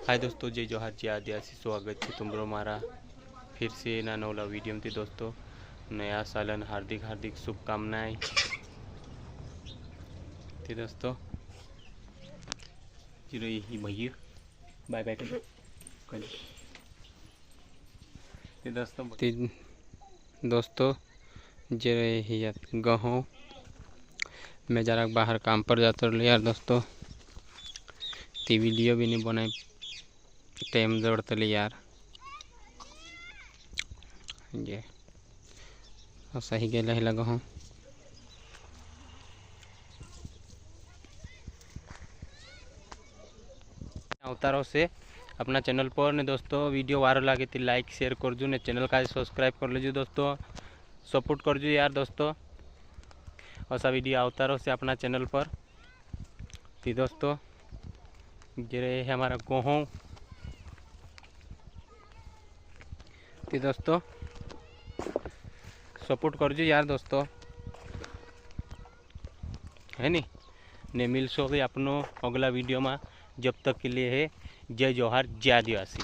हाय दोस्तों, जय जोहार जय आदिवासी। स्वागत है तुमरो मारा फिर से ना नवला वीडियो में। दोस्तों नया सालन हार्दिक हार्दिक शुभकामनाएं थी दोस्तों। जीरो यही भैया बाय बाय दोस्तों जे रही गहूँ मैं जरा बाहर काम पर जाता रही यार दोस्तों। ती वीडियो भी नहीं बनाए, टाइम जोड़तली यार। ये सही गेला ही लगा हूँ। अवतारों से अपना चैनल पर ने दोस्तों वीडियो वायरल लगे तो लाइक शेयर कर जो ने, चैनल का सब्सक्राइब कर लीजिए दोस्तों, सपोर्ट कर जो यार दोस्तों। ऐसा वीडियो अवतारों से अपना चैनल पर थी दोस्तों। ये है हमारा गेहूँ थी दोस्तों, सपोर्ट कर जो यार दोस्तों, है नी ने मिल सो अपनो अगला वीडियो में। जब तक के लिए है जय जोहार जय आदिवासी।